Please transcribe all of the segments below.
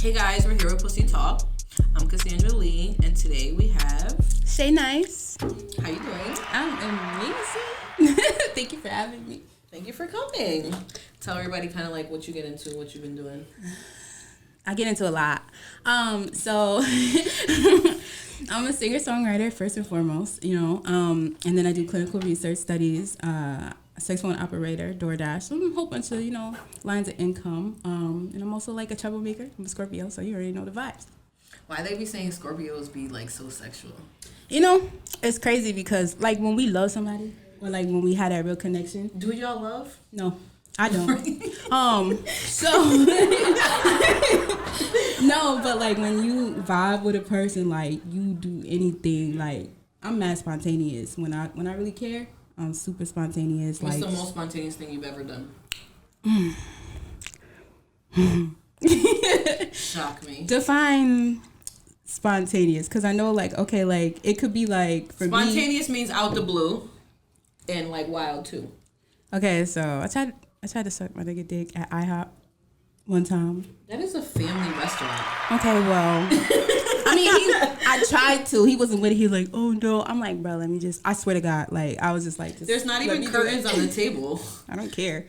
Hey guys, we're here with Pussy Talk. I'm Casandra Lee, and today we have Shay Nyce. How you doing? I'm amazing. Thank you for having me. Thank you for coming. Tell everybody kind of like what you get into, what you've been doing. I get into a lot. So I'm a singer-songwriter first and foremost, and then I do clinical research studies, a sex phone operator, DoorDash, so a whole bunch of, lines of income. And I'm also like a troublemaker. I'm a Scorpio, so you already know the vibes. Why they be saying Scorpios be like so sexual? It's crazy because like when we love somebody or like when we had that real connection. Do y'all love? No, I don't. No, but like when you vibe with a person, like you do anything. Like I'm mad spontaneous. When I really care, I'm super spontaneous. What's the most spontaneous thing you've ever done? Shock me. Define spontaneous, because I know like okay, like it could be like for spontaneous means out the blue, and like wild too. Okay, so I tried to suck my nigga dick at IHOP one time. That is a family restaurant. Okay, well, I mean, I tried to. He wasn't with it. He was like, oh no. I'm like, bro, let me just. I swear to God, like I was just like, there's not even curtains on the table. I don't care.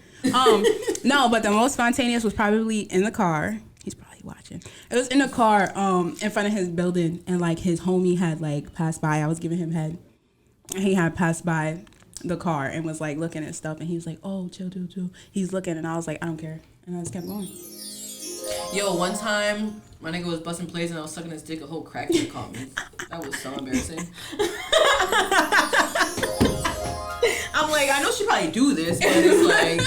No, but the most spontaneous was probably in the car. He's probably watching. It was in the car, in front of his building, and like his homie had like passed by. I was giving him head, and he had passed by the car and was like looking at stuff, and he was like, oh, chill. He's looking, and I was like, I don't care, and I just kept going. Yo, one time my nigga was busting plays and I was sucking his dick, a whole crackhead caught me. That was so embarrassing. I'm like, I know she probably do this, but it's like,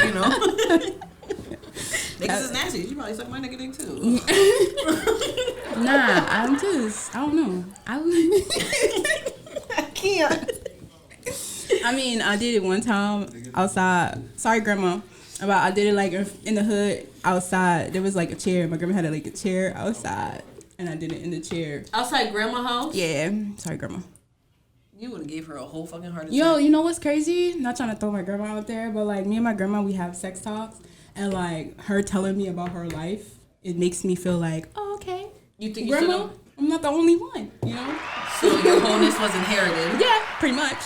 niggas is nasty. She probably suck my nigga dick too. Nah, I don't know. I can't. I mean, I did it one time outside. Sorry, Grandma. I did it like in the hood outside. There was like a chair. My grandma had like a chair outside, and I did it in the chair. Outside Grandma's house? Yeah. Sorry, Grandma. You would have gave her a whole fucking heart attack. Yo, you know what's crazy? Not trying to throw my grandma out there, but like me and my grandma, we have sex talks, and like her telling me about her life, it makes me feel like, oh, okay. You think Grandma, I'm not the only one, So your wholeness was inherited? Yeah, pretty much.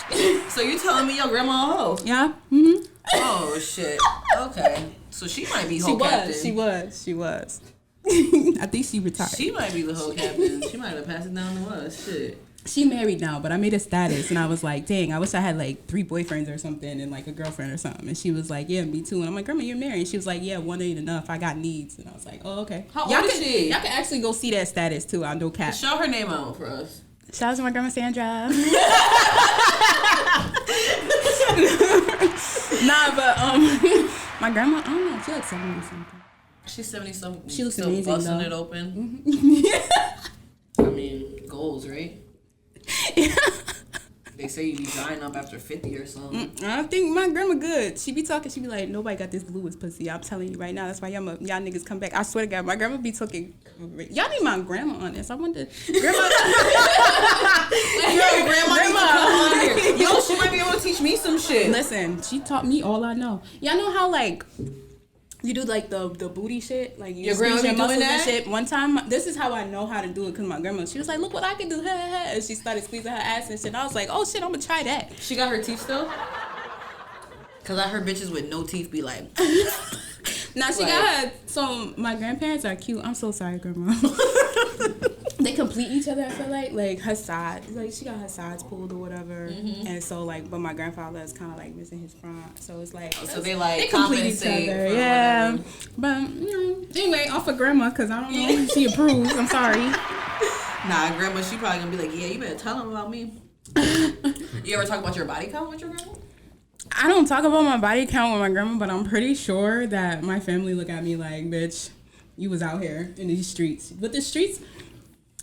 So you telling me your grandma a hoe? Yeah. Mm-hmm. Oh shit. Okay. So she might be hoe captain. She was. I think she retired. She might be the hoe captain. She might have passed it down to us. Shit. She married now, but I made a status and I was like, dang, I wish I had like 3 boyfriends or something and like a girlfriend or something. And she was like, yeah, me too. And I'm like, Grandma, you're married. And she was like, yeah, one ain't enough. I got needs. And I was like, oh, okay. How old is she? Y'all can actually go see that status too. I know cat. Show her name out for us. Shout out to my grandma Sandra. Nah, but my grandma, I don't know, she like 70 something. She's 70 something. She looks still amazing, busting though. it open. Mm-hmm. I mean, goals, right? Yeah. They say you be dying up after 50 or something. I think my grandma good. She be talking. She be like, nobody got this glue as pussy. I'm telling you right now. That's why y'all niggas come back. I swear to God, my grandma be talking. Y'all need my grandma on this. I wonder. Grandma. Yo, grandma needs to come on here. Yo, she might be able to teach me some shit. Listen, she taught me all I know. Y'all know how like you do like the booty shit, like you your grandma be doing that and shit. One time, this is how I know how to do it because my grandma, she was like, "Look what I can do," and she started squeezing her ass and shit. And I was like, "Oh shit, I'm gonna try that." She got her teeth still? Cause I heard bitches with no teeth be like. Nah, she got her. So my grandparents are cute. I'm so sorry, Grandma. They complete each other. I feel like her side, like she got her sides pulled or whatever, and so like, but my grandfather is kind of like missing his front, so it's like so they complete each other, yeah. Whatever. But anyway, off of Grandma, cause I don't know if she approves. I'm sorry. Nah, Grandma, she probably gonna be like, yeah, you better tell him about me. You ever talk about your body count with your grandma? I don't talk about my body count with my grandma, but I'm pretty sure that my family look at me like, bitch, you was out here in these streets. But the streets,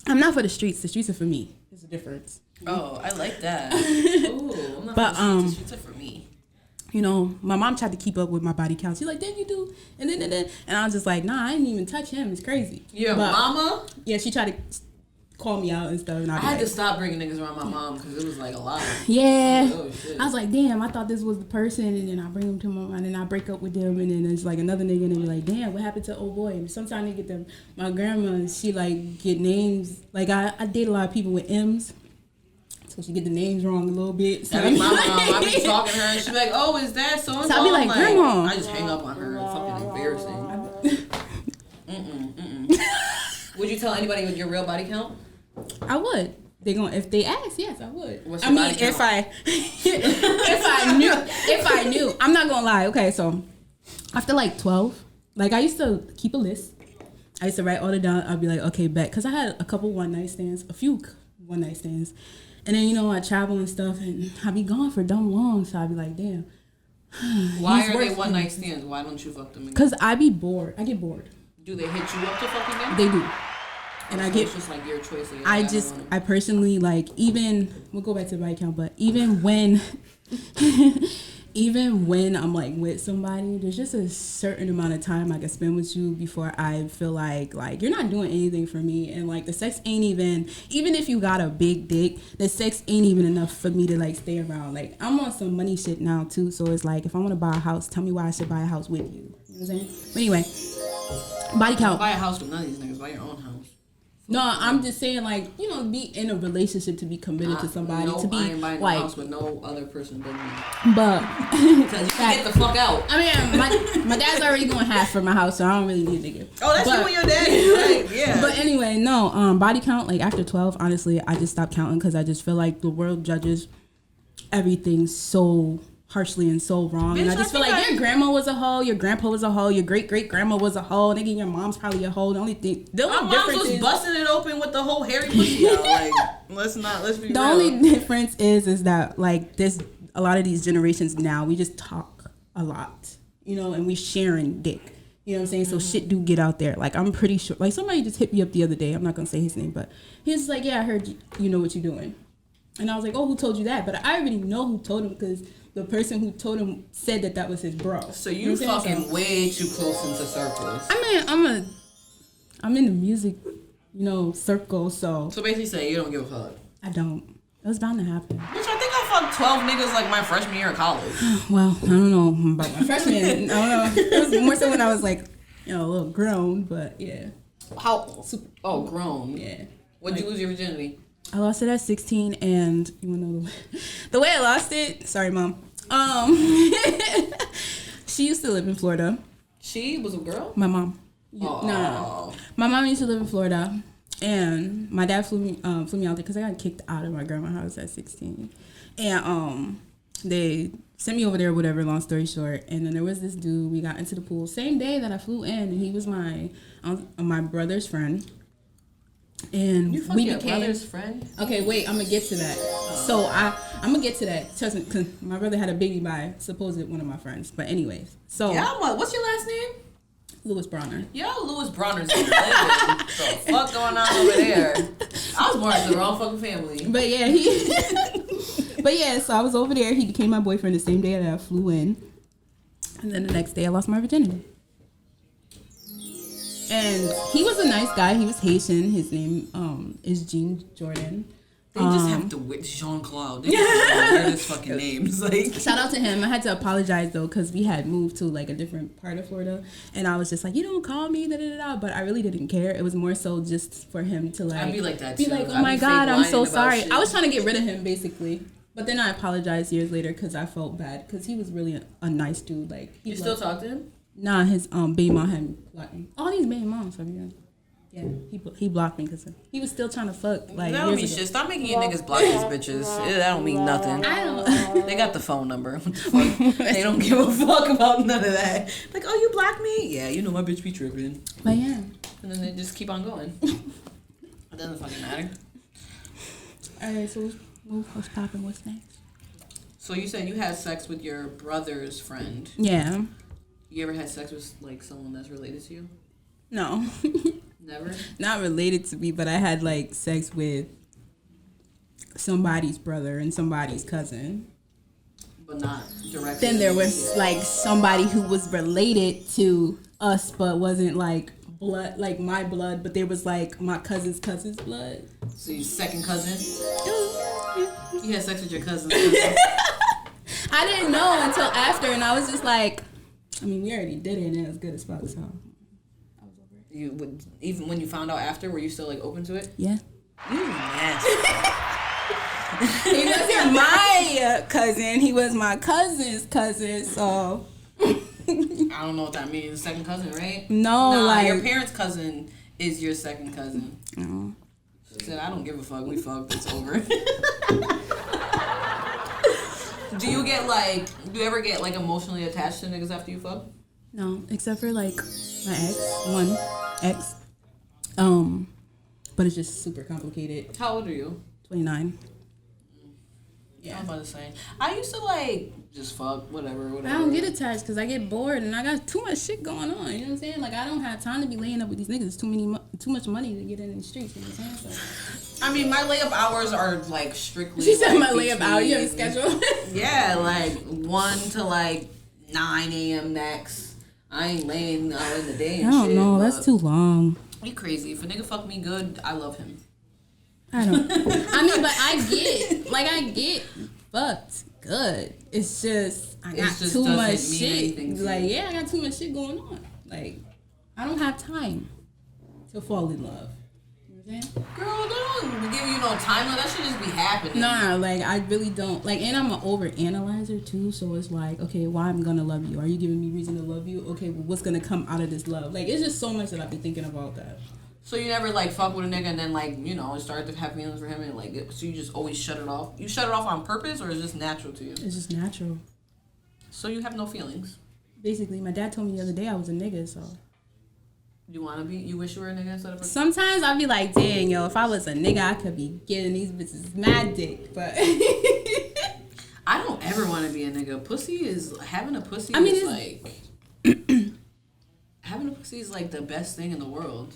I'm not for the streets. The streets are for me. There's a difference. Oh, I like that. Ooh, I'm not for the streets are for me. My mom tried to keep up with my body count. She's like, then you do, and then, and I was just like, nah, I didn't even touch him. It's crazy. Your mama? Yeah, she tried to. call me out and stuff. And I had to stop bringing niggas around my mom because it was like a lot. Yeah. Oh, shit. I was like, damn, I thought this was the person, and then I bring them to my mom, and then I break up with them, and then it's like another nigga, and they be like, damn, what happened to old boy? And sometimes they get them. My grandma, she like get names. Like I date a lot of people with M's. So she get the names wrong a little bit. So my mom, I be talking to her and she be like, oh, is that so and so? So I be like, Grandma. I just hang up on her. It's fucking embarrassing. Would you tell anybody with your real body count? I would. If they ask, yes, I would. What's your body count? if I knew. I'm not gonna lie. Okay, so after like 12, like I used to keep a list. I used to write all the down. I'd be like, okay, bet, because I had a couple one night stands, a few one night stands. And then, I travel and stuff, and I be gone for dumb long, so I be like, damn. Why are they one night stands? Why don't you fuck them again? Because I be bored. I get bored. Do they hit you up to fuck again? They do. And so it's just like your choice. I personally, like, we'll go back to the body count, but even when I'm like with somebody, there's just a certain amount of time I can spend with you before I feel like you're not doing anything for me, and like the sex ain't even if you got a big dick, the sex ain't even enough for me to like stay around. Like I'm on some money shit now too, so it's like if I want to buy a house, tell me why I should buy a house with you. You know what I'm saying? But anyway, body count. Don't buy a house with none of these niggas. Buy your own house. No, I'm just saying, like, be in a relationship to be committed to somebody. No, to be, I ain't buying like, a house with no other person but me. But because you can get the fuck out. I mean, my dad's already going half for my house, so I don't really need a nigga. Oh, that's you and your daddy, right? Yeah. But anyway, no, body count, like after 12, honestly, I just stopped counting because I just feel like the world judges everything so harshly and so wrong. Bitch, and I just feel like your grandma was a hoe, your grandpa was a hoe, your great-great-grandma was a hoe, nigga, your mom's probably a hoe. The only thing, my mom was busting it open with the whole hairy pussy out. Like, let's be real. The only difference is that, like, a lot of these generations now, we just talk a lot, and we sharing dick. You know what I'm saying? So shit do get out there. Like, I'm pretty sure, like, somebody just hit me up the other day. I'm not gonna say his name, but he was like, yeah, I heard you know what you're doing. And I was like, oh, who told you that? But I already know who told him because the person who told him said that was his bro. So you fucking way too close into circles. I mean, I'm in the music, circle, so. So basically say you don't give a fuck. I don't. It was bound to happen. Bitch, I think I fucked 12 niggas like my freshman year of college. Well, I don't know about my freshman. I don't know. It was more so when I was like, a little grown, but yeah. How? Oh, grown. Yeah. When'd you lose your virginity? I lost it at 16, and you wanna know the way I lost it? Sorry, Mom. She used to live in Florida. She was a girl? My mom. No. My mom used to live in Florida, and my dad flew me out there because I got kicked out of my grandma's house at 16, and they sent me over there, whatever. Long story short, and then there was this dude. We got into the pool same day that I flew in, and he was my brother's friend. And you we your became brother's friend. Okay, wait, I'm gonna get to that. So I'm gonna get to that. Trust me, 'cause my brother had a baby by supposed one of my friends. But anyways, so yeah, what's your last name? Lewis Bronner. Yo, Lewis Bronner's living. What the fuck going on over there? I was born into the wrong fucking family. But yeah, so I was over there. He became my boyfriend the same day that I flew in, and then the next day I lost my virginity. And he was a nice guy. He was Haitian. His name is Jean Jordan. They just have to wit Jean-Claude. They just wear his fucking names. Like, shout out to him. I had to apologize though because we had moved to like a different part of Florida, and I was just like, you don't call me, da da da. But I really didn't care. It was more so just for him to like. I'd be like that too. Be like, oh my god, I'm so sorry. I was trying to get rid of him basically. But then I apologized years later because I felt bad because he was really a nice dude. Like, you still talk to him? Nah, his baby mom had blocked me. All these baby moms, I mean, yeah, he blocked me because he was still trying to fuck. Like, that don't mean shit. Stop making your niggas block these bitches. That don't mean nothing. I don't. They got the phone number. What the fuck? They don't give a fuck about none of that. Like, oh, you blocked me? Yeah, you know my bitch be tripping. But yeah. And then they just keep on going. It doesn't fucking matter. All right, so what's popping? What's next? So you said you had sex with your brother's friend. Yeah. You ever had sex with like someone that's related to you? No. Never? Not related to me, but I had like sex with somebody's brother and somebody's cousin. But not directly. Then there was like somebody who was related to us but wasn't like blood, like my blood, but there was like my cousin's blood. So your second cousin? Yeah. You had sex with your cousin's cousin. I didn't know until after, and I was just like, I mean, we already did it, and it was good as fuck, so I was over it. You would, even when you found out after, were you still like open to it? Yeah. You nasty. He wasn't my cousin. He was my cousin's cousin, so. I don't know what that means. Second cousin, right? No, nah, like. your parents' cousin is your second cousin. No. She said, I don't give a fuck. We fucked. It's over. Do you ever get like emotionally attached to niggas after you fuck? No, except for like my one ex. But it's just super complicated. How old are you? 29. Yeah, I'm about to say. I used to like just fuck whatever. I don't get attached because I get bored and I got too much shit going on. You know what I'm saying? Like I don't have time to be laying up with these niggas. Too much money to get in the streets. You know what I'm saying? So. I mean, my layup hours are like strictly. She said like, my layup hour. You have a schedule? Yeah, like 1 to like 9 a.m. next. I ain't laying out in the day and I don't shit. know. That's too long. You crazy? If a nigga fuck me good, I love him. I don't. I mean, but I get fucked good. It's just I got too much shit. Like I got too much shit going on. Like I don't have time to fall in love. You know what I'm saying? Girl, don't give you no time. That should just be happening. Nah, like I really don't. Like, and I'm an overanalyzer too. So it's like, okay, why I'm gonna love you? Are you giving me reason to love you? Okay, well, what's gonna come out of this love? Like, it's just so much that I've been thinking about that. So you never like fuck with a nigga and then like, you know, start to have feelings for him and like, so you just always shut it off? You shut it off on purpose or is it just natural to you? It's just natural. So you have no feelings? Basically, my dad told me the other day I was a nigga, so. You wanna be? You wish you were a nigga instead of a... Sometimes I'll be like, dang, yo, if I was a nigga, I could be getting these bitches mad dick, but. I don't ever want to be a nigga. Having a pussy I mean, is like... having a pussy is like the best thing in the world.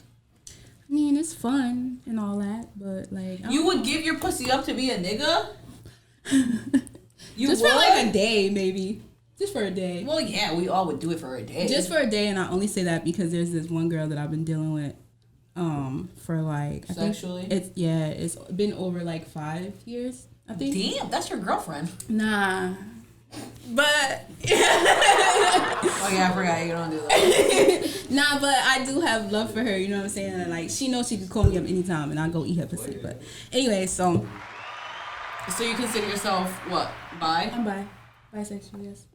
I mean, it's fun and all that, but like... You would give your pussy up to be a nigga? You just would? for like a day, maybe. Just for a day. Well, yeah, we all would do it for a day. Just for a day, and I only say that because there's this one girl that I've been dealing with for like... Sexually? It's been over like 5 years, I think. Damn, that's your girlfriend. Nah. But... Oh, yeah, I forgot. You don't do that. Nah, but I do have love for her, you know what I'm saying? And like, she knows she could call me up anytime, and I'll go eat her pussy. But anyway, so... So you consider yourself, what, bi? I'm bisexual, yes.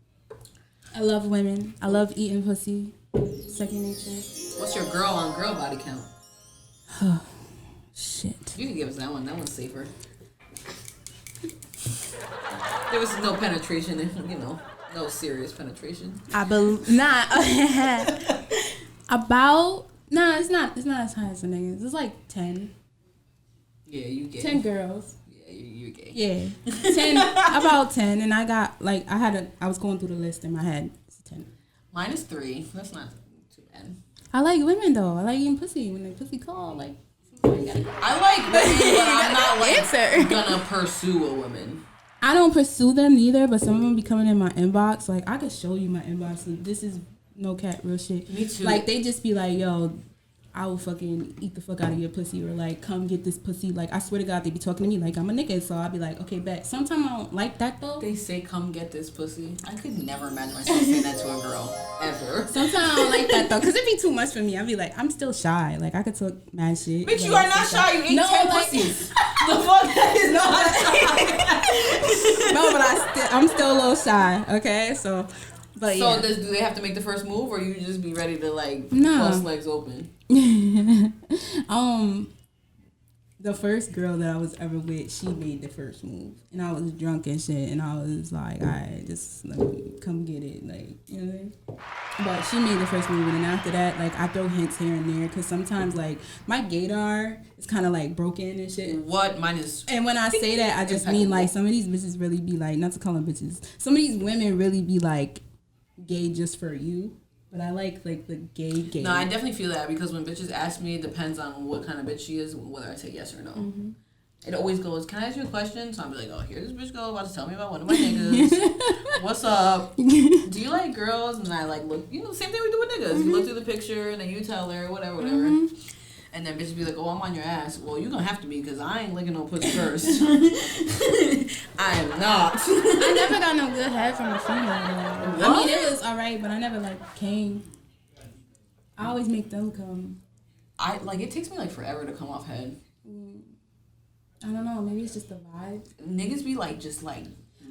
I love women. I love eating pussy. Second nature. What's your girl on girl body count? Oh, shit. You can give us that one. That one's safer. There was no penetration, you know, no serious penetration. It's not as high as the niggas. It's like 10. Yeah, you gay. 10 girls. Yeah, you're gay. Yeah. 10, about 10. And I got, like, I was going through the list in my head. It's 10. Mine is 3. That's not too bad. I like women, though. I like eating pussy. When they pussy call, like, I like women, but I'm not, like, gonna pursue a woman. I don't pursue them neither, but some of them be coming in my inbox. Like, I could show you my inbox. This is no cat, real shit. Me too. Like, they just be like, yo, I will fucking eat the fuck out of your pussy, or like, come get this pussy. Like, I swear to God, they be talking to me like I'm a nigga, so I'll be like, okay, bet. Sometimes I don't like that, though. They say, come get this pussy. I could never imagine myself saying that to a girl, ever. Sometimes I don't like that, though, because it be too much for me. I'll be like, I'm still shy. Like, I could talk mad shit. Bitch, you are not shy. You ate 10 pussies. The fuck? That is not shy. No, but I'm still a little shy, okay? So, but yeah. So, do they have to make the first move, or you just be ready to, like, No. bust legs open? The first girl that I was ever with, she made the first move, and I was drunk and shit, and I was like, alright, just let me come get it, like, you know what I mean? But she made the first move, and then after that, like, I throw hints here and there, because sometimes, like, my gaydar is kind of, like, broken and shit. What? Mine is... And when I say that, I just mean, like, some of these bitches really be, like, not to call them bitches, some of these women really be, like, gay just for you. But I like the gay. No, I definitely feel that, because when bitches ask me, it depends on what kind of bitch she is, whether I say yes or no. Mm-hmm. it always goes, can I ask you a question? So I'm like, oh, here this bitch go about to tell me about one of my niggas. What's up? Do you like girls? And I like look, you know, the same thing we do with niggas. You look through the picture and then you tell her, whatever. And then bitch be like, oh, I'm on your ass. Well, you gonna have to be because I ain't licking no pussy first. I am not. I never got no good head from a female. What? I mean, it was alright, but I never like came. I always make them come. It takes me like forever to come off head. I don't know. Maybe it's just the vibe. Niggas be like, just like.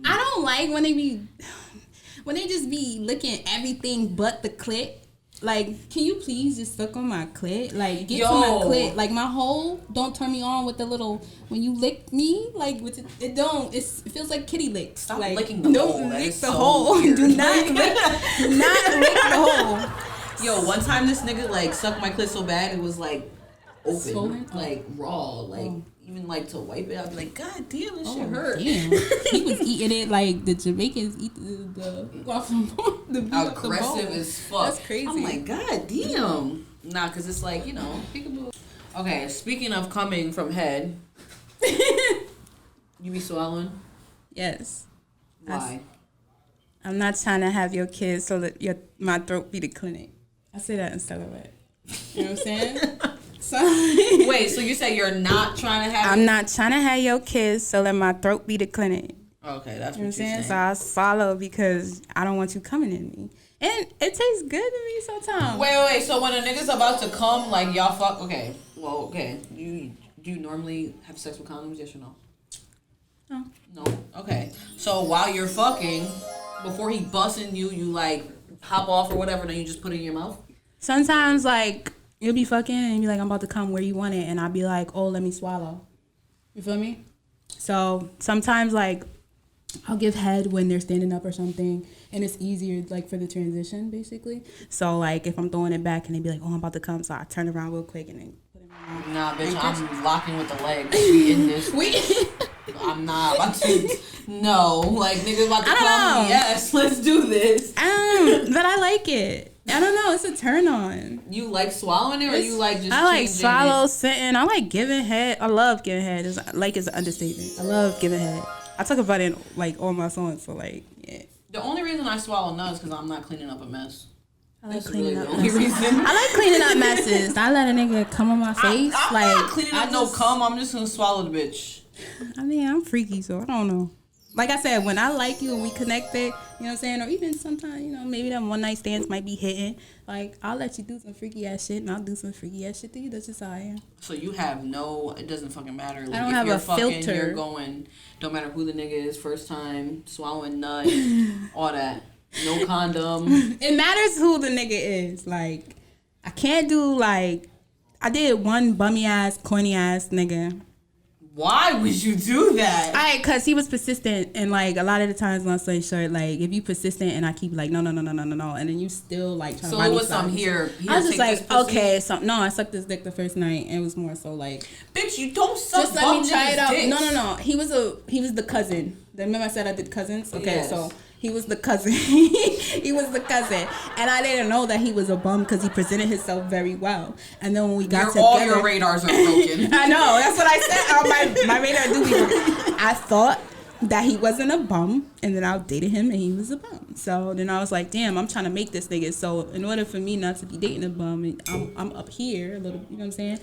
I don't like when they just be licking everything but the clit. Like, can you please just suck on my clit? Like, get to my clit. Like, my hole, don't turn me on with the little, when you lick me, like, with it feels like kitty licks. Stop like, licking the hole. Don't lick the so hole. Weird. Do not lick the hole. Yo, one time this nigga, like, sucked my clit so bad, it was, like, open. Swollen? Like, raw. Like, even, like, to wipe it, I'd be like, God damn, this shit hurt. Damn. He was eating it like the Jamaicans eat the aggressive as fuck. That's crazy. I'm like, God damn. Nah, because it's like, you know, peekaboo. Okay, speaking of coming from head, you be swallowing? Yes. Why? I'm not trying to have your kids so that my throat be the clinic. I say that instead of it. You know what I'm saying? So wait, so you say you're not trying to have... I'm not trying to have your kids so let my throat be the clinic. Okay, that's you know what you're saying. So I swallow because I don't want you coming in me. And it tastes good to me sometimes. Wait. So when a nigga's about to come, like, y'all fuck... Okay. Well, okay. Do you normally have sex with condoms, yes or no? No. No? Okay. So while you're fucking, before he busting you, like, hop off or whatever, and then you just put it in your mouth? Sometimes, like... You'll be fucking and you'll be like, I'm about to come where you want it. And I'll be like, oh, let me swallow. You feel me? So sometimes, like, I'll give head when they're standing up or something. And it's easier, like, for the transition, basically. So, like, if I'm throwing it back and they be like, oh, I'm about to come. So I turn around real quick and then put it in my mouth. Nah, bitch, I'm locking with the legs. We in this. I'm not about to. No. Like, nigga about to come. Know. Yes, let's do this. But I like it. I don't know. It's a turn on. You like swallowing it, or you like just? I like swallow, sitting. I like giving head. I love giving head. It's an understatement. I love giving head. I talk about it in, like, all my songs. So like, yeah. The only reason I swallow nuts is because I'm not cleaning up a mess. I like cleaning up messes. I like cleaning up messes. I let a nigga come on my face. I'm not cleaning up no cum. I'm just gonna swallow the bitch. I mean, I'm freaky, so I don't know. Like I said, when I like you and we connected, you know what I'm saying? Or even sometimes, you know, maybe them one night stands might be hitting. Like, I'll let you do some freaky ass shit and I'll do some freaky ass shit to you. That's just how I am. So you have it doesn't fucking matter. Like, I don't have a filter. You're going, don't matter who the nigga is, first time, swallowing nut, all that. No condom. It matters who the nigga is. Like, I can't do, like, I did one bummy ass, corny ass nigga. Why would you do that? Cause he was persistent, and like a lot of the times, long story short, like if you persistent and I keep like no, and then you still like trying to. So it was some here. I was just like, okay, so no, I sucked his dick the first night, and it was more so like, bitch, you don't suck. Just let me try it out. Dicks. No. He was the cousin. Remember I said I did cousins? Okay, yes. So he was the cousin. He was the cousin, and I didn't know that he was a bum because he presented himself very well. And then when we got together, all your radars are broken. I know. That's what I said. My radar do be broken. I thought that he wasn't a bum, and then I dated him, and he was a bum. So then I was like, damn, I'm trying to make this nigga. So in order for me not to be dating a bum, and I'm up here a little. You know what I'm saying?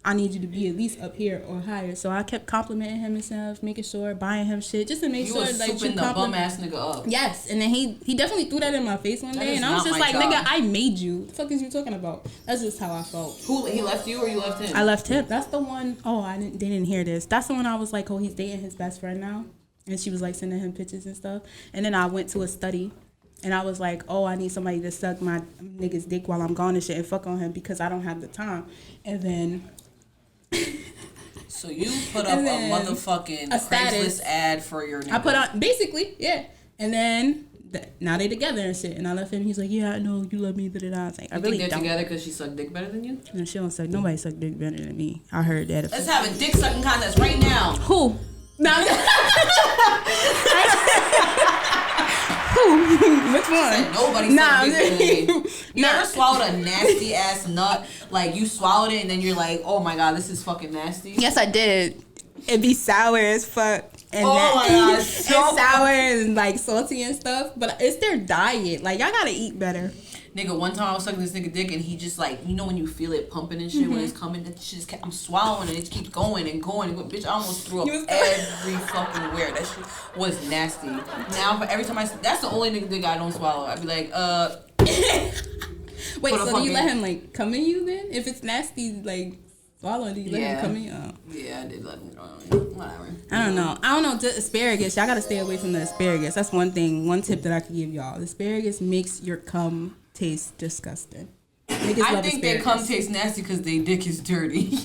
I need you to be at least up here or higher. So I kept complimenting him and stuff, making sure, buying him shit, just to make sure. You was souping the bum ass nigga up. Yes, and then he definitely threw that in my face one day, and I was just like, nigga, I made you. What the fuck is you talking about? That's just how I felt. Who, he left you or you left him? I left him. That's the one. Oh, they didn't hear this. That's the one I was like, oh, he's dating his best friend now, and she was like sending him pictures and stuff. And then I went to a study. And I was like, oh, I need somebody to suck my nigga's dick while I'm gone and shit and fuck on him because I don't have the time. And then. So you put up a motherfucking Craigslist ad for your nigga. I put on, basically, yeah. And then, now they together and shit. And I left him, he's like, yeah, I know, you love me, da-da-da. I was like, I really think they're don't. Together because she sucked dick better than you? No, she don't suck, nobody suck dick better than me. I heard that. Let's have a dick sucking contest right now. Who? No. Who? Which one? Nobody sucked dick better than me. You ever swallowed a nasty ass nut? Like you swallowed it and then you're like, oh my god, this is fucking nasty. Yes, I did. It be sour as fuck. And my God. It's sour and like salty and stuff. But it's their diet. Like, y'all gotta eat better. Nigga, one time I was sucking this nigga dick and he just like, you know when you feel it pumping and shit when it's coming, that shit just kept, I'm swallowing and it just keeps going and going. Bitch, I almost threw up every fucking where. That shit was nasty. Now, but every time that's the only nigga dick I don't swallow. I'd be like, Wait, so do you let him like come in you then? If it's nasty, like swallowing, do you let him come in you? Oh. Yeah, I did let him go. Whatever. I don't know. The asparagus, y'all gotta stay away from the asparagus. That's one tip that I could give y'all. The asparagus makes your cum taste disgusting. I think their cum tastes nasty because their dick is dirty.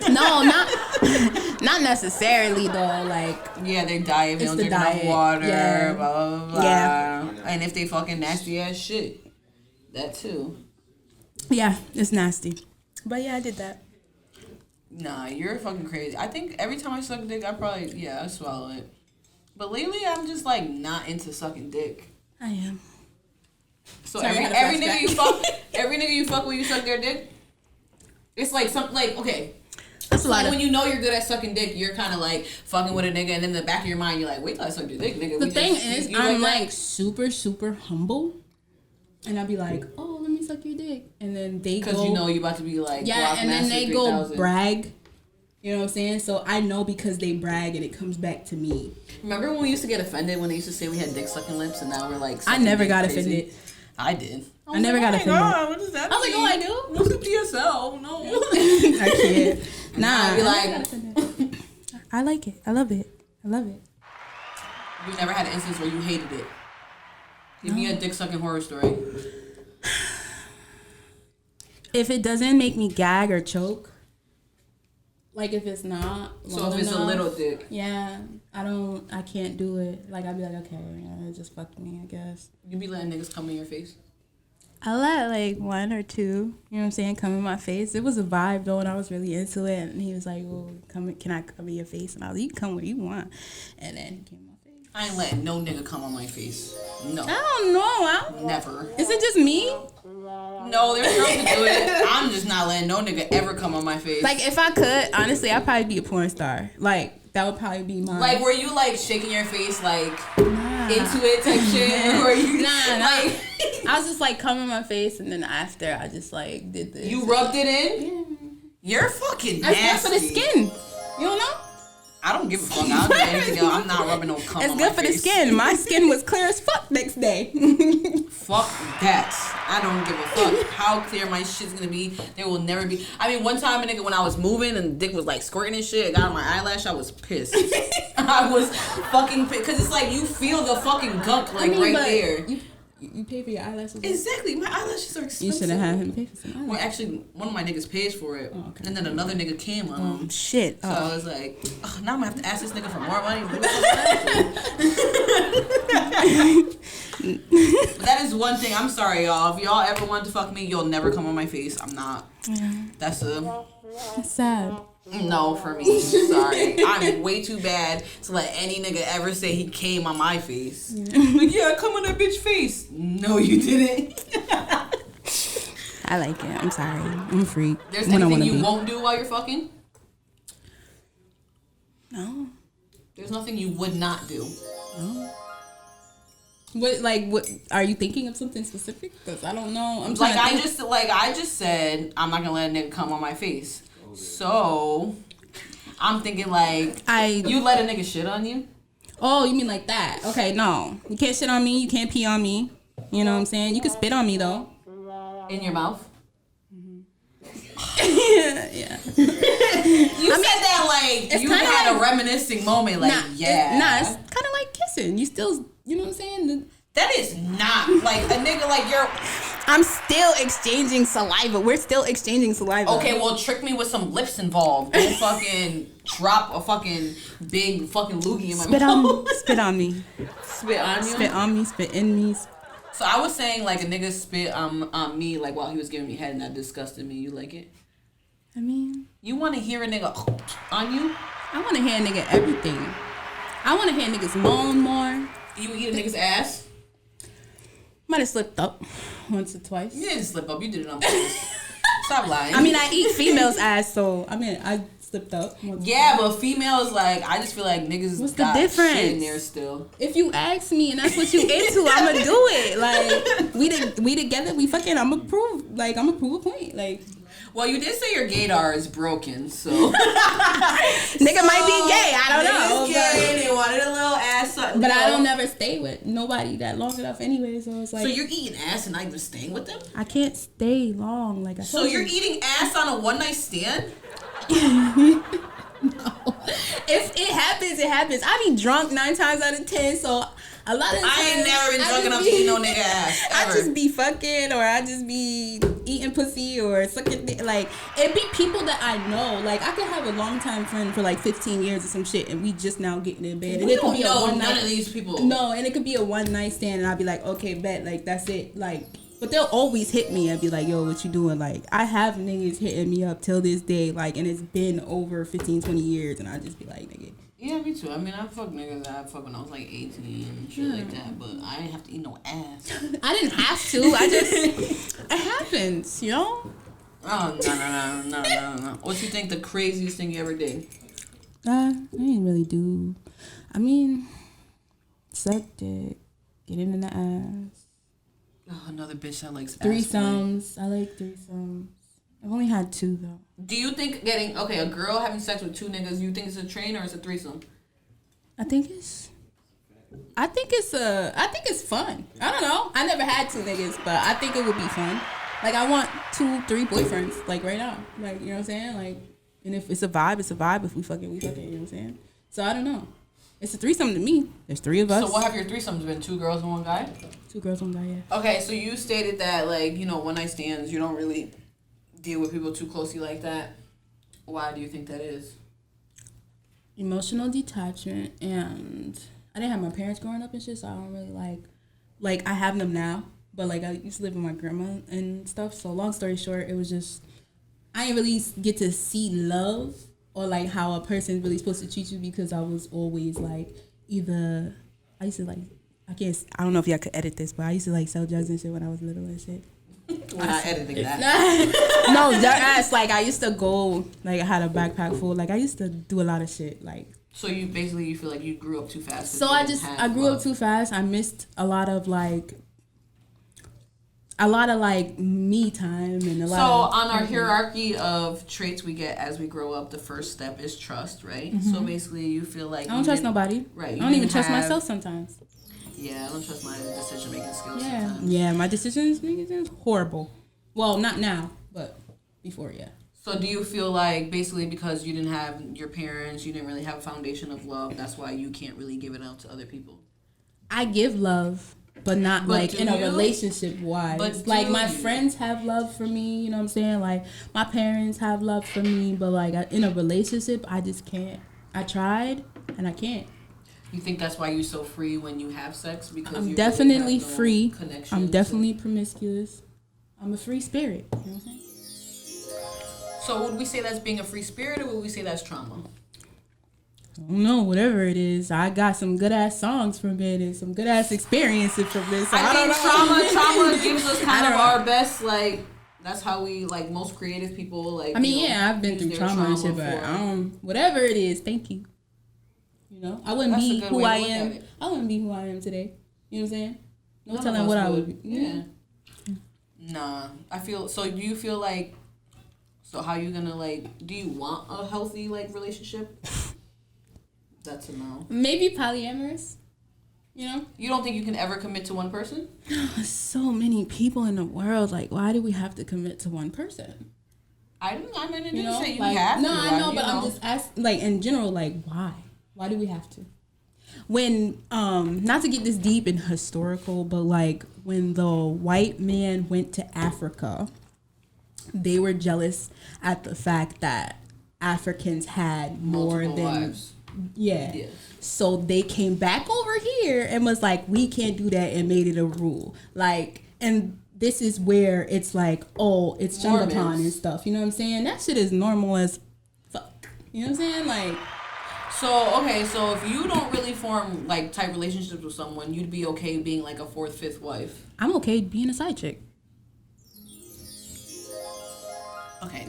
No, not necessarily though. Like, yeah, they die if they don't drink enough water. Yeah. Blah blah blah. Yeah. And if they fucking nasty ass shit, that too. Yeah, it's nasty. But yeah, I did that. Nah, you're fucking crazy. I think every time I suck dick, I swallow it. But lately, I'm just like not into sucking dick. I am. So every nigga you fuck when you suck their dick, it's like okay. That's a lot. Like when you know you're good at sucking dick, you're kind of like fucking with a nigga, and in the back of your mind, you're like, wait till I suck your dick, nigga. The thing is, I'm like super, super humble, and I'll be like, oh, let me suck your dick, and then they go, because you know you about to be like, yeah, and then they go brag. You know what I'm saying? So I know because they brag and it comes back to me. Remember when we used to get offended when they used to say we had dick sucking lips, and now we're like, I never got offended. I did. I never got offended. God, what does that mean? I was like, oh, I do? What's the PSL? No. I can't. Nah. I'd be like, I like it. I love it. I love it. You never had an instance where you hated it? Give me a dick sucking horror story. If it doesn't make me gag or choke, like if it's not so if it's enough, a little dick, yeah, I can't do it. Like I'd be like, okay, yeah, it just fucked me, I guess. You be letting niggas come in your face? I let like one or two, you know what I'm saying, come in my face. It was a vibe though, and I was really into it. And he was like, well, can I come in your face? And I was like, you can come where you want. And then he came in my face. I ain't letting no nigga come on my face. No. I don't know. Never. Is it just me? No, there's girls who do it. I'm just not letting no nigga ever come on my face. Like, if I could, honestly, I'd probably be a porn star. Like, that would probably be mine. Like, were you, like, shaking your face, like, into it type shit? Or you, like, I was just, like, coming my face, and then after, I just, like, did this. You rubbed it in? Yeah. You're fucking nasty. It's good for the skin. You don't know? I don't give a fuck. I'll do anything else. I'm not rubbing no cum on my face. It's good for the skin. My skin was clear as fuck next day. Fuck that. I don't give a fuck how clear my shit's gonna be. There will never be. I mean, one time, a nigga, when I was moving and the dick was like squirting and shit, it got on my eyelash, I was pissed. I was fucking pissed. Because it's like you feel the fucking gunk like right there. You pay for your eyelashes? Exactly. My eyelashes are expensive. You should have had him pay for some eyelashes. Well, actually, one of my niggas pays for it. Oh, okay. And then another nigga came on them. Shit. So I was like, oh, now I'm going to have to ask this nigga for more money. But that is one thing. I'm sorry, y'all. If y'all ever want to fuck me, you'll never come on my face. I'm not. Yeah. That's sad. No, for me. Sorry. I'm way too bad to let any nigga ever say he came on my face. Yeah. Like, yeah, I come on that bitch face. No, you didn't. I like it. I'm sorry. I'm a freak. There's anything you won't do while you're fucking? No. There's nothing you would not do? No. What are you thinking of something specific? Because I don't know. I'm trying I just said I'm not gonna let a nigga come on my face. So, I'm thinking like, you let a nigga shit on you? Oh, you mean like that? Okay, no. You can't shit on me. You can't pee on me. You know what I'm saying? You can spit on me, though. In your mouth? Mm-hmm. Yeah. You said that like, you had a reminiscing moment. Like, it's kind of like kissing. You still, you know what I'm saying? That is not like a nigga like you're... I'm still exchanging saliva. We're still exchanging saliva. Okay, well, trick me with some lips involved. Don't fucking drop a fucking big fucking loogie in my mouth. Spit on me. Spit on you? Spit on me, spit in me. So I was saying like a nigga spit on me like while he was giving me head and that disgusted me. You like it? I mean... You want to hear a nigga on you? I want to hear a nigga everything. I want to hear niggas moan more. You eat a nigga's ass? Might have slipped up once or twice. You didn't slip up. You did it on purpose. Stop lying. I mean, I eat females' ass, so I mean, I slipped up. Yeah, but females, like, I just feel like niggas What's got the difference? shit in there still. If you ask me and that's what you into, I'ma do it. Like, we together, we fucking, I'ma prove a point. Like, well, you did say your gaydar is broken, so. Nigga might be gay, I don't know. Gay, they wanted a little ass up. But I don't never stay with nobody that long enough anyway, so it's like. So you're eating ass and not even staying with them? I can't stay long, like I told So you're eating ass on a one night stand? No. If it happens, it happens. I be drunk 9 times out of 10, so a lot of times I ain't never been drunk enough to eat no nigga ass. Ever. I just be fucking, or I just be eating pussy or sucking like it be people that I know. Like I could have a long time friend for like 15 years or some shit, and we just now getting in bed. And We it could don't be know a one none night. of these people. No, and it could be a one night stand, and I'd be like, okay, bet, like that's it, like. But they'll always hit me and be like, yo, what you doing? Like, I have niggas hitting me up till this day, like, and it's been over 15, 20 years, and I just be like, nigga. Yeah, me too. I mean, I fuck niggas that I fuck when I was like 18 and shit like that, but I didn't have to eat no ass. I didn't have to. I just, it happens, you know? Oh, no. What you think the craziest thing you ever did? I didn't really do. I mean, suck dick, get in the ass. Oh, another bitch that likes Threesomes. I like threesomes. I've only had 2 though. Do you think a girl having sex with 2 niggas, you think it's a train or it's a threesome? I think it's fun. I don't know. I never had 2 niggas, but I think it would be fun. Like I want 2, 3 boyfriends, like right now. Like, you know what I'm saying? Like, and if it's a vibe, it's a vibe. If we fucking, you know what I'm saying? So I don't know. It's a threesome to me. There's 3 of us. So what have your threesomes been? 2 girls and 1 guy? 2 girls, 1 guy, yeah. Okay, so you stated that, like, you know, one night stands, you don't really deal with people too closely like that. Why do you think that is? Emotional detachment, and I didn't have my parents growing up and shit, so I don't really like I have them now, but like I used to live with my grandma and stuff. So long story short, it was just I didn't really get to see love or like how a person's really supposed to treat you because I was always like either I used to like I don't know if y'all could edit this, but I used to like sell drugs and shit when I was little and shit. We're not editing that. No, that ass. Like I used to go, like I had a backpack full. Like I used to do a lot of shit. Like so, you feel like you grew up too fast. So I grew up too fast. I missed a lot of like me time and a lot. So on our hierarchy of traits we get as we grow up, the first step is trust, right? Mm-hmm. So basically, you feel like I don't trust nobody. Right. I don't even trust myself sometimes. Yeah, I don't trust my decision making skills. Yeah, sometimes. yeah, my decisions is horrible. Well, not now, but before, yeah. So do you feel like basically because you didn't have your parents, you didn't really have a foundation of love, that's why you can't really give it out to other people? I give love, but not like in a relationship wise. But like my friends have love for me, you know what I'm saying? Like my parents have love for me, but like in a relationship, I just can't. I tried and I can't. You think that's why you're so free when you have sex? Because I'm you definitely really have no free. connection I'm definitely promiscuous. I'm a free spirit. You know what I'm saying? So would we say that's being a free spirit, or would we say that's trauma? I don't know, whatever it is. I got some good ass songs from it and some good ass experiences from it. So I don't know. Trauma gives us kind of our best, like, that's how we, like, most creative people, like, I mean, yeah, I've been through trauma and shit, but whatever it is, thank you. You know, I wouldn't be who I am. I wouldn't be who I am today. You know what I'm saying? No telling what I would be. Yeah. Nah, I feel, so do you feel like, so how you gonna, like, do you want a healthy, like, relationship? That's a no. Maybe polyamorous. You know? You don't think you can ever commit to one person? So many people in the world, like, why do we have to commit to one person? I didn't you know? say you like, have to. No, I know, but I'm just asking, like, in general, like, why? Why do we have to? When, not to get this deep and historical, but like when the white man went to Africa, they were jealous at the fact that Africans had more wives. Yeah. So they came back over here and was like, we can't do that, and made it a rule. Like, and this is where it's like, oh, it's shunned upon and stuff. You know what I'm saying? That shit is normal as fuck. You know what I'm saying? Like, so, okay, so if you don't really form, like, type relationships with someone, you'd be okay being, like, a 4th, 5th wife. I'm okay being a side chick. Okay,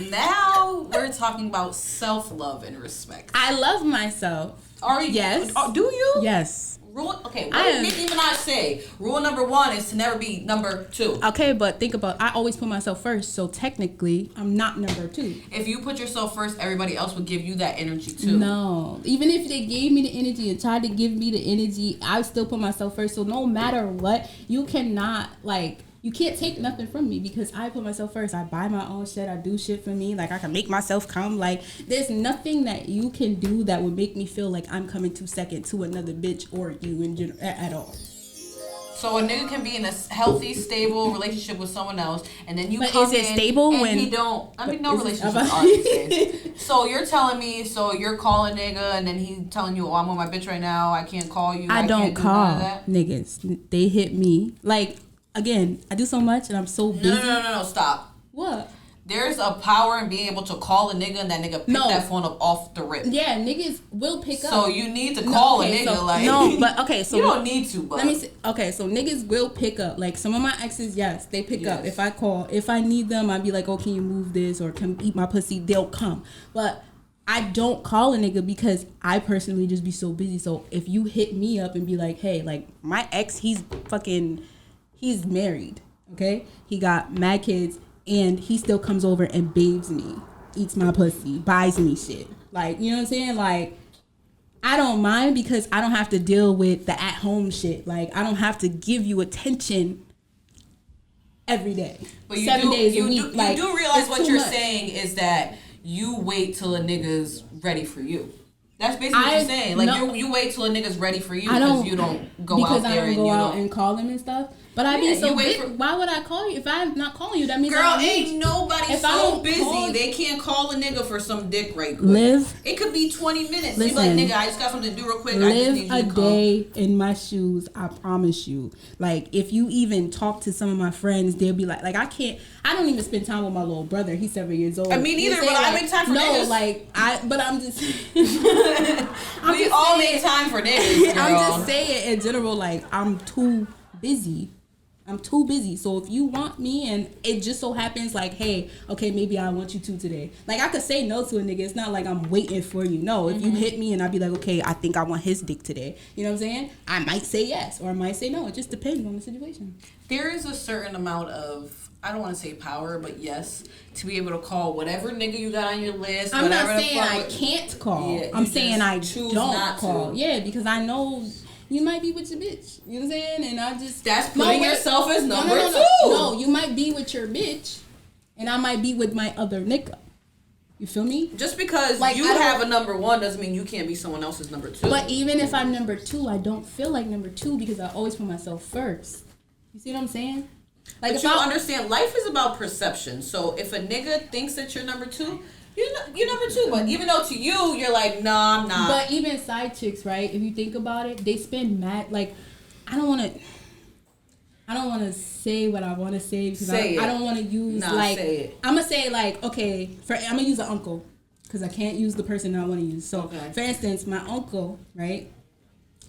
now we're talking about self-love and respect. I love myself. Are you? Yes. Do you? Yes. What did Nicki Minaj say? Rule number 1 is to never be number 2. Okay, but think about, I always put myself first, so technically, I'm not number 2. If you put yourself first, everybody else would give you that energy too. No. Even if they gave me the energy and tried to give me the energy, I still put myself first. So no matter what, you cannot, you can't take nothing from me because I put myself first. I buy my own shit. I do shit for me. I can make myself come. There's nothing that you can do that would make me feel like I'm coming 2 seconds to another bitch or you in general at all. So a nigga can be in a healthy, stable relationship with someone else, and then but is it stable and when he don't? I mean, no relationships are these days. So you're telling me, you're calling nigga, and then he telling you, oh, I'm on my bitch right now. I can't call you. I don't can't call that? Niggas. They hit me. Again, I do so much and I'm so busy. No, stop. What? There's a power in being able to call a nigga and that nigga pick that phone up off the rip. Yeah, niggas will pick up. So you need to call a nigga No, but okay, so you don't need to, but let me see. Okay, so niggas will pick up. Some of my exes, yes, they pick up. If I call, if I need them, I'd be like, oh, can you move this or come eat my pussy? They'll come. But I don't call a nigga because I personally just be so busy. So if you hit me up and be like, hey, my ex, he's married, okay? He got mad kids, and he still comes over and babes me, eats my pussy, buys me shit. You know what I'm saying? I don't mind because I don't have to deal with the at-home shit. I don't have to give you attention every day. But you 7 days a week. You do realize what you're saying is that you wait till a nigga's ready for you. That's basically what you're saying. You wait till a nigga's ready for you because you don't go out there and you don't and call them and stuff. But I be so busy. Why would I call you? If I'm not calling you, that means girl, ain't nobody so busy they can't call a nigga for some dick right quick. It could be 20 minutes. Listen, you be like, nigga, I just got something to do real quick. I just need you to live a day in my shoes. I promise you. If you even talk to some of my friends, they'll be like I don't even spend time with my little brother. He's 7 years old. I mean, neither, but I make time for niggas. But I'm just. we all make time for niggas, girl. I'm just saying in general, I'm too busy. So if you want me and it just so happens hey, okay, maybe I want you to today. I could say no to a nigga. It's not like I'm waiting for you. No, if you hit me and I'd be like, okay, I think I want his dick today. You know what I'm saying? I might say yes or I might say no. It just depends on the situation. There is a certain amount of, I don't want to say power, but yes, to be able to call whatever nigga you got on your list. I'm not saying I can't call. Yeah, I'm saying I don't call. To. Yeah, because I know you might be with your bitch. You know what I'm saying? And I just... That's putting yourself as number 2. No, you might be with your bitch, and I might be with my other nigga. You feel me? Just because you have a number 1 doesn't mean you can't be someone else's number 2. But even if I'm number 2, I don't feel like number 2 because I always put myself first. You see what I'm saying? But you understand, life is about perception. So if a nigga thinks that you're number 2... You're number 2, but even though to you, you're like, no, I'm not. But even side chicks, right? If you think about it, they spend mad, I don't want to say what I want to say because I don't want to use, say it. I'm going to say, okay, I'm going to use an uncle because I can't use the person I want to use. So, for instance, my uncle, right?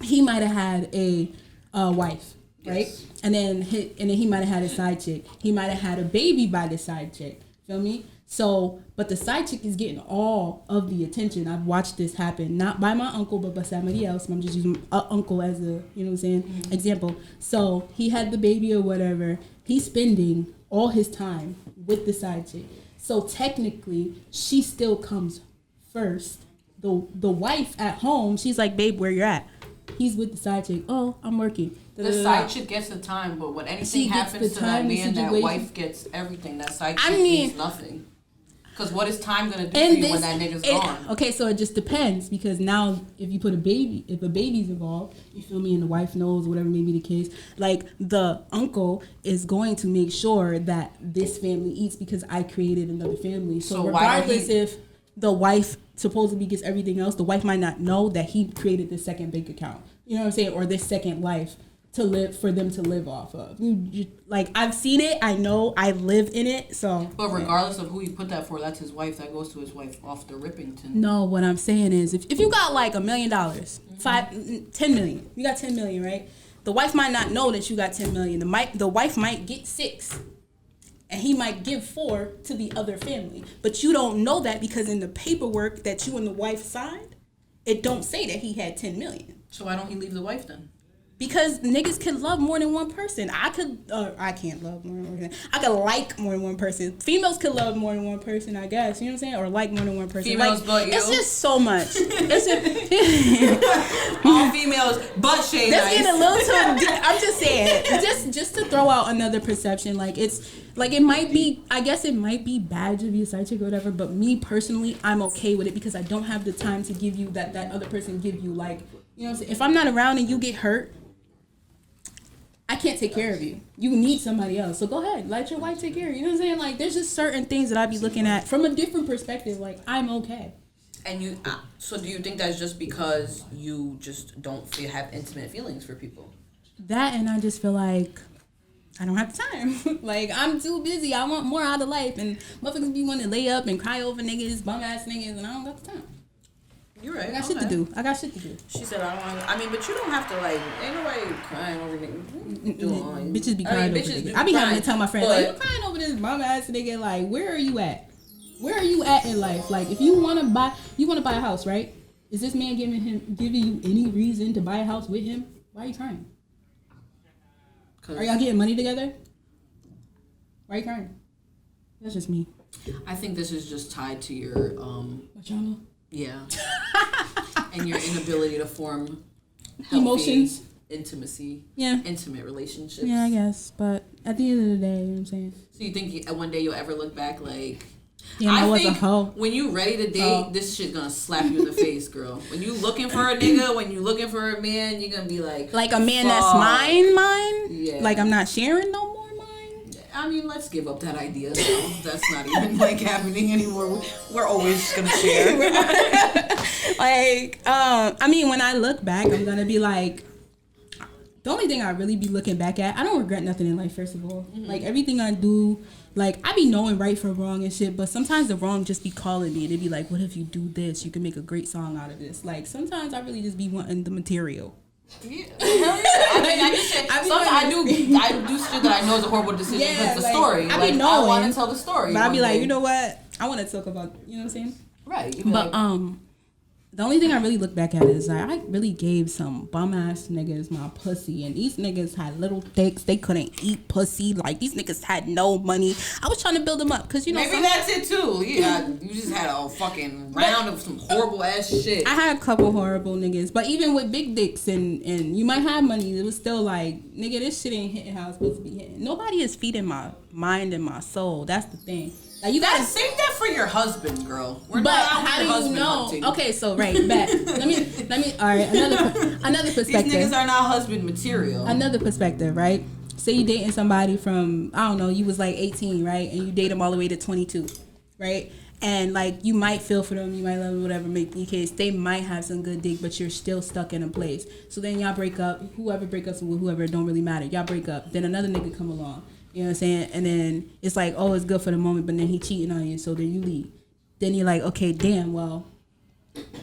He might have had a wife, right? Yes. And then he might have had a side chick. He might have had a baby by the side chick. Feel me? So, but the side chick is getting all of the attention. I've watched this happen, not by my uncle, but by somebody else. I'm just using uncle as a, you know what I'm saying, example. So he had the baby or whatever. He's spending all his time with the side chick. So technically, she still comes first. The wife at home, she's like, babe, where you're at? He's with the side chick. Oh, I'm working. The side chick gets the time, but when anything happens to that man, that wife gets everything. That side chick means nothing. Because what is time going to do for you when that nigga's gone? Okay, so it just depends. Because now, if a baby's involved, you feel me, and the wife knows, whatever may be the case, the uncle is going to make sure that this family eats because I created another family. So regardless if the wife supposedly gets everything else, the wife might not know that he created this second bank account. You know what I'm saying? Or this second life for them to live off of. I've seen it. I know. I live in it. So. But regardless of who you put that for, that's his wife. That goes to his wife off the Rippington. No, what I'm saying is, if you got $1 million, $10 million, you got $10 million, right? The wife might not know that you got $10 million. The wife might get 6. and he might give 4 to the other family. But you don't know that because in the paperwork that you and the wife signed, it don't say that he had 10 million. So why don't he leave the wife then? Because niggas can love more than one person. I can't love more than one person. I could like more than one person. Females could love more than one person, I guess. You know what I'm saying? Or like more than one person. Females like, but you. It's just so much. It's all females but Shay. That's getting a little too. I'm just saying. Just to throw out another perception. Like it's like it might be. I guess it might be bad to be a side chick or whatever. But me personally, I'm okay with it because I don't have the time to give you that other person give you. Like, you know what I'm saying? If I'm not around and you get hurt, I can't take care of you. You need somebody else. So go ahead. Let your wife take care of you. You know what I'm saying? Like, there's just certain things that I be looking at from a different perspective. Like, I'm okay. And you, so do you think that's just because you just don't have intimate feelings for people? That, and I just feel like I don't have the time. Like, I'm too busy. I want more out of life. And motherfuckers be wanting to lay up and cry over niggas, bum ass niggas, and I don't got the time. You're right. I got shit to do. She said, I don't want. I mean, but you don't have to like. Ain't nobody crying over niggas. Bitches be crying over niggas. I be having to tell my friends, like, you crying over this bum ass nigga. Like, where are you at? Where are you at in life? Like, if you want to buy a house, right? Is this man giving you any reason to buy a house with him? Why are you crying? Are y'all getting money together? Why are you crying? That's just me. I think this is just tied to your Machana? Yeah. And your inability to form healthy emotions, intimacy, intimate relationships. Yeah, I guess. But at the end of the day, you know what I'm saying? So you think one day you'll ever look back like, I was a hoe. When you ready to date, this shit gonna slap you in the face, girl. When you looking for a nigga, when you looking for a man, you're gonna be like a man that's mine? Yeah. Like I'm not sharing no more. I mean, let's give up that idea. So that's not even like happening anymore. We're always gonna share. I mean, when I look back, I'm gonna be like, the only thing I really be looking back at, I don't regret nothing in life. First of all, like everything I do, like I be knowing right from wrong and shit. But sometimes the wrong just be calling me. They be like, "What if you do this? You can make a great song out of this." Like sometimes I really just be wanting the material. Yeah, hell yeah. I do shit that I know is a horrible decision because the story. I be knowing. I want to tell the story. But I be like, you know what? I want to talk about, you know what I'm saying? Right. But the only thing I really look back at is I really gave some bum ass niggas my pussy, and these niggas had little dicks. They couldn't eat pussy. Like these niggas had no money. I was trying to build them up because maybe that's it too. Yeah, you just had a fucking round of some horrible ass shit. I had a couple horrible niggas, but even with big dicks and you might have money, it was still like, nigga, this shit ain't hitting how it's supposed to be hitting. Nobody is feeding my mind and my soul. That's the thing. Like you gotta save that for your husband, girl. But how do you know? Hunting. Okay, so right back. let me. All right, another perspective. These niggas are not husband material. Another perspective, right? Say you dating somebody from, I don't know, you was like 18, right, and you date them all the way to 22, right? And like you might feel for them, you might love them, whatever may be the case. They might have some good dick, but you're still stuck in a place. So then y'all break up. Whoever break up with whoever, it don't really matter. Y'all break up. Then another nigga come along. You know what I'm saying? And then it's like, oh, it's good for the moment, but then he cheating on you, so then you leave. Then you're like, okay, damn, well,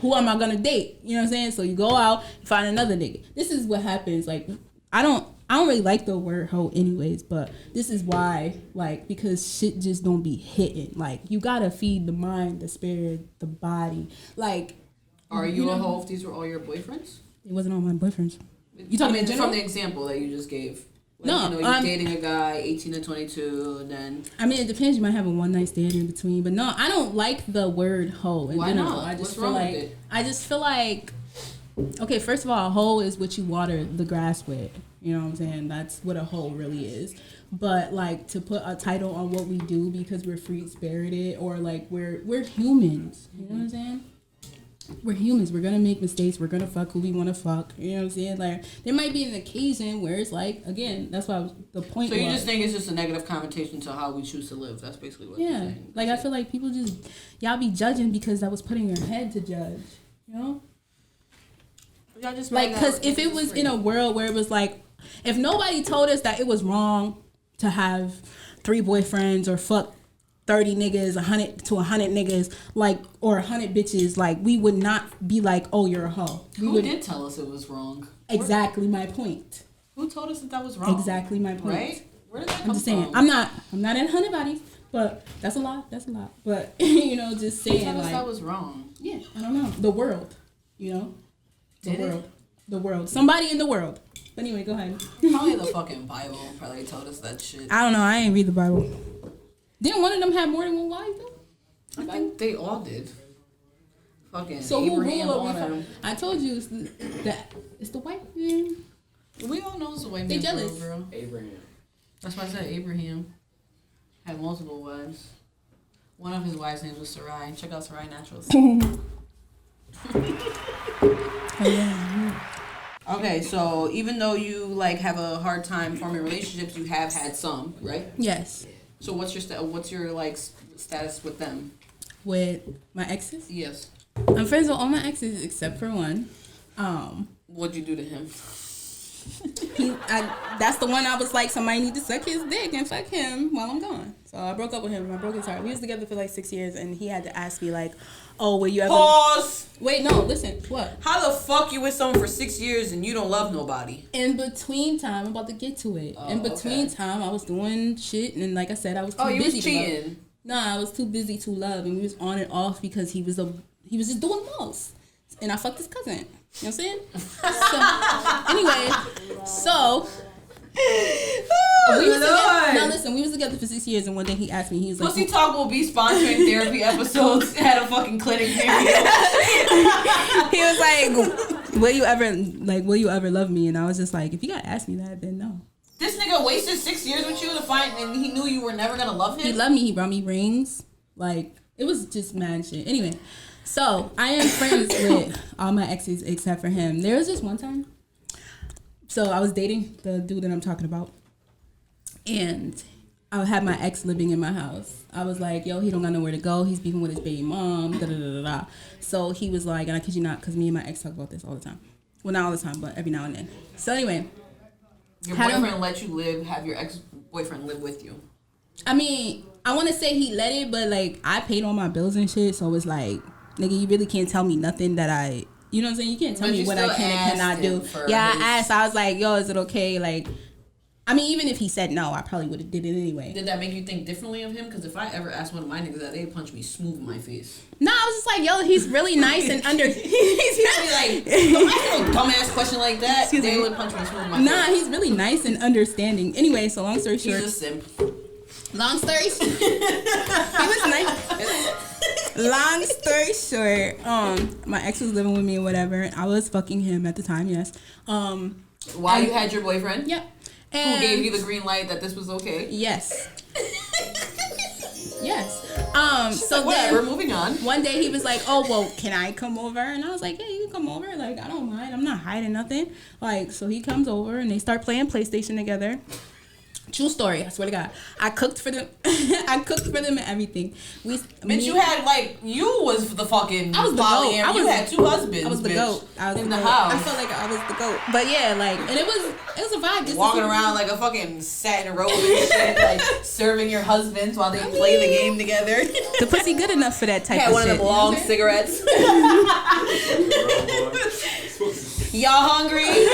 who am I gonna date? You know what I'm saying? So you go out, find another nigga. This is what happens. Like, I don't really like the word hoe anyways, but this is why, like, because shit just don't be hitting. Like, you gotta feed the mind, the spirit, the body. Like, are you a hoe if these were all your boyfriends? It wasn't all my boyfriends. You talking about from the example that you just gave? Like, you're dating a guy, 18 to 22, and then... I mean, it depends. You might have a one-night stand in between. But no, I don't like the word hoe in general. Why not? What's wrong with it? I just feel like... Okay, first of all, a hoe is what you water the grass with. You know what I'm saying? That's what a hoe really is. But, like, to put a title on what we do because we're free-spirited or, like, we're humans. You know what I'm saying? We're humans. We're gonna make mistakes. We're gonna fuck who we want to fuck. You know what I'm saying? Like there might be an occasion where it's like, again, that's why the point. So you just think it's just a negative connotation to how we choose to live. That's basically what. Yeah, you're saying. Like I feel like people just y'all be judging because that was put in your head to judge. You know. Y'all just like because if it was in a world where it was like, if nobody told us that it was wrong to have 3 boyfriends or fuck 30 niggas, 100 to 100 niggas, like, or 100 bitches, like, we would not be like, oh, you're a hoe. Who did tell us it was wrong? Exactly my point. Who told us that was wrong? Exactly my point. Right? Where did that come I'm just saying. from? I'm not in honey bodies, but that's a lot. But you know, just saying Tell us like that was wrong. Yeah, I don't know. The world, you know, Did the world. Somebody in the world. But anyway, go ahead. Probably the fucking Bible probably told us that shit. I don't know. I ain't read the Bible. Didn't one of them have more than one wife though? I think they all did. Fucking so Abraham, who all ruled them. over? I told you it's the white man. We all know it's the white They man. jealous. Bro. Abraham. That's why I said Abraham had multiple wives. One of his wives' names was Sarai. Check out Sarai Naturals. Okay, so even though you like have a hard time forming relationships, you have had some, right? Yes. So what's your like status with them? With my exes? Yes. I'm friends with all my exes except for one. What'd you do to him? That's the one I was like, somebody need to suck his dick and fuck him while I'm gone. So I broke up with him. I broke his heart. We was together for like 6 years, and he had to ask me like, "Oh, will you ever?" Pause. Wait, no, listen. What? How the fuck you with someone for 6 years and you don't love nobody? In between time, I'm about to get to it. In between time, I was doing shit, and like I said, I was too busy. You was to cheating. love. No, I was too busy to love, and we was on and off because he was just doing the most, and I fucked his cousin. You know what I'm saying? So, anyway, so we was together. Now listen, we was together for 6 years, and one day he asked me, he was like, Pussy Talk will be sponsoring therapy episodes at a fucking clinic near you. He was like, will you ever love me? And I was just like, if you gotta ask me that, then no. This nigga wasted 6 years with you to find, and he knew you were never gonna love him? He loved me. He brought me rings. Like, it was just mad shit. Anyway, so I am friends with all my exes except for him. There was just one time. So I was dating the dude that I'm talking about. And I had my ex living in my house. I was like, yo, he don't got nowhere to go. He's beefing with his baby mom. Da, da, da, da, da. So he was like, and I kid you not, because me and my ex talk about this all the time. Well, not all the time, but every now and then. So anyway. Your boyfriend let you have your ex-boyfriend live with you. I mean, I want to say he let it, but like I paid all my bills and shit, so it's like, nigga, you really can't tell me nothing that I, you know what I'm saying? You can't tell me what I can and cannot do. Yeah, I asked. I was like, yo, is it okay? Like, I mean, even if he said no, I probably would have did it anyway. Did that make you think differently of him? Because if I ever asked one of my niggas that, they'd punch me smooth in my face. No, I was just like, yo, he's really nice and he's really like, don't ask no dumbass question like that. They would punch me smooth in my face. Nah, he's really nice and understanding. Anyway, so long story short. He's a simp. Long story short. He was nice. Long story short, my ex was living with me or whatever. I was fucking him at the time, yes. While you had your boyfriend? Yep. And who gave you the green light that this was okay? Yes. Yes. So like, whatever, then, moving on. One day he was like, "Oh, well, can I come over?" And I was like, "Yeah, you can come over. Like, I don't mind. I'm not hiding nothing." Like, so he comes over and they start playing PlayStation together. True story. I swear to God, I cooked for them. I cooked for them and everything. You had like you was the fucking. I was the goat. You had two husbands. I was the goat. I was in the house. I felt like I was the goat. But yeah, like, and it was a vibe. Just walking around like a fucking satin robe and shit, like serving your husbands while they play the game together. The pussy good enough for that type of shit. Had one of them long cigarettes. Y'all hungry?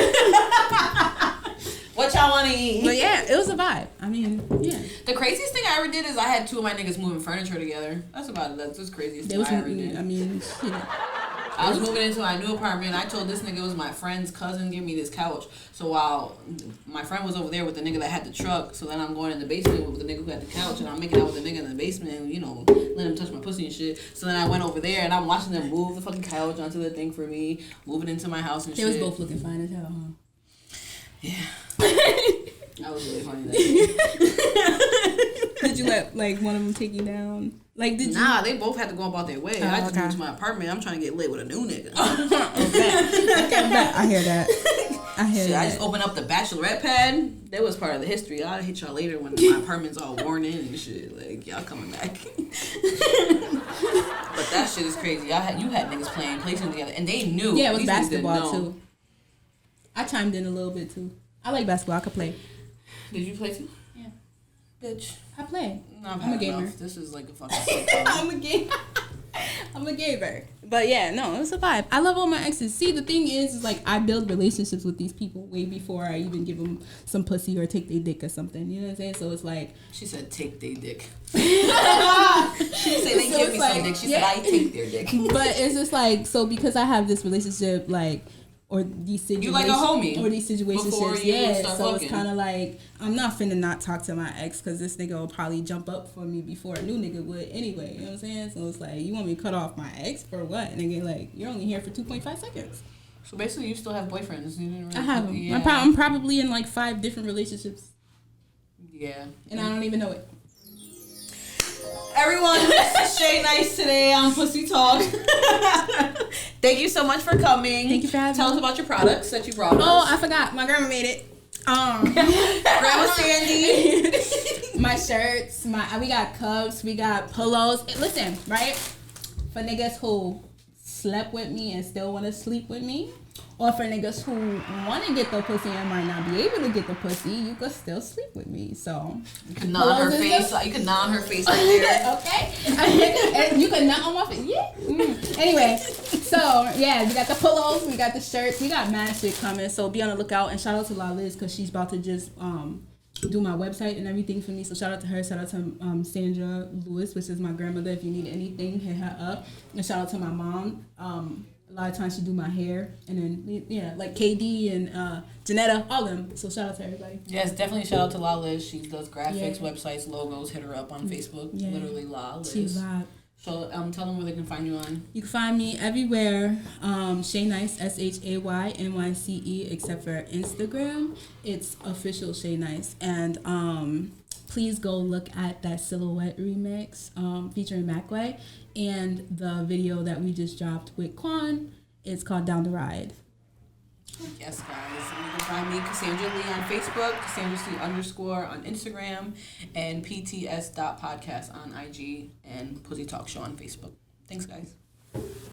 What y'all want to eat? But yeah, it was a vibe. I mean, yeah. The craziest thing I ever did is I had two of my niggas moving furniture together. That's about it. That's the craziest thing I ever did. I mean, shit. I was moving into my new apartment. I told this nigga it was my friend's cousin give me this couch. So while my friend was over there with the nigga that had the truck, so then I'm going in the basement with the nigga who had the couch, and I'm making out with the nigga in the basement, and, you know, let him touch my pussy and shit. So then I went over there, and I'm watching them move the fucking couch onto the thing for me, moving into my house and shit. They was both looking fine as hell, huh? Yeah. That was really funny. That Did you let like one of them take you down? Like did you? Nah, they both had to go about their way. I just moved to my apartment. I'm trying to get lit with a new nigga. I hear that. I just opened up the bachelorette pad. That was part of the history. I'll hit y'all later when my apartment's all worn in and shit. Like y'all coming back. But that shit is crazy. You had niggas playing PlayStation together, and they knew. Yeah, it was basketball too. I chimed in a little bit too. I like basketball. I could play. Did you play too? Yeah. Bitch. I play. No, I'm a gamer. This is like a fucking I'm a gamer. I'm a gamer. But yeah, no, it's a vibe. I love all my exes. See, the thing is like I build relationships with these people way before I even give them some pussy or take their dick or something. You know what I'm saying? So it's like she said, take their dick. She didn't say they give me some dick. She said I take their dick. But it's just like so because I have this relationship like. Or these situations, you like a homie, or these situations, so fucking. It's kind of like I'm not finna not talk to my ex because this nigga will probably jump up for me before a new nigga would anyway. You know what I'm saying? So it's like you want me to cut off my ex for what? Nigga, like you're only here for 2.5 seconds. So basically, you still have boyfriends. You didn't really I have them. Yeah. I'm probably in like 5 different relationships. Yeah, and I don't even know it. Everyone, this is Shay Nyce today on Pussy Talk. Thank you so much for coming. Thank you for having me. Tell us about your products that you brought us. Oh, I forgot. My grandma made it. Grandma Sandy. My shirts. We got cups. We got pillows. Listen, right? For niggas who slept with me and still want to sleep with me, or for niggas who want to get the pussy and might not be able to get the pussy, you could still sleep with me. So you can nut on her face. You can nut on her face right there. Okay. And you can nut on my face. Yeah. Anyway, so yeah, we got the pillows, we got the shirts, we got mad shit coming. So be on the lookout. And shout out to La Liz because she's about to just do my website and everything for me. So shout out to her. Shout out to Sandra Lewis, which is my grandmother. If you need anything, hit her up. And shout out to my mom. A lot of times she do my hair, and then like KD and Janetta, all of them. So shout out to everybody. Yes, definitely shout out to La Liz. She does graphics, websites, logos. Hit her up on Facebook. Yeah. Literally La Liz. She's vibe. So tell them where they can find you on. You can find me everywhere. Shay Nyce, SHAYNYCE, except for Instagram. It's official Shay Nyce, and please go look at that Silhouette remix featuring Macway. And the video that we just dropped with Qwon, it's called Down the Ride. Yes, guys. You can find me, Casandra Lee, on Facebook, Casandra C _ on Instagram, and PTS.podcast on IG, and Pussy Talk Show on Facebook. Thanks, guys.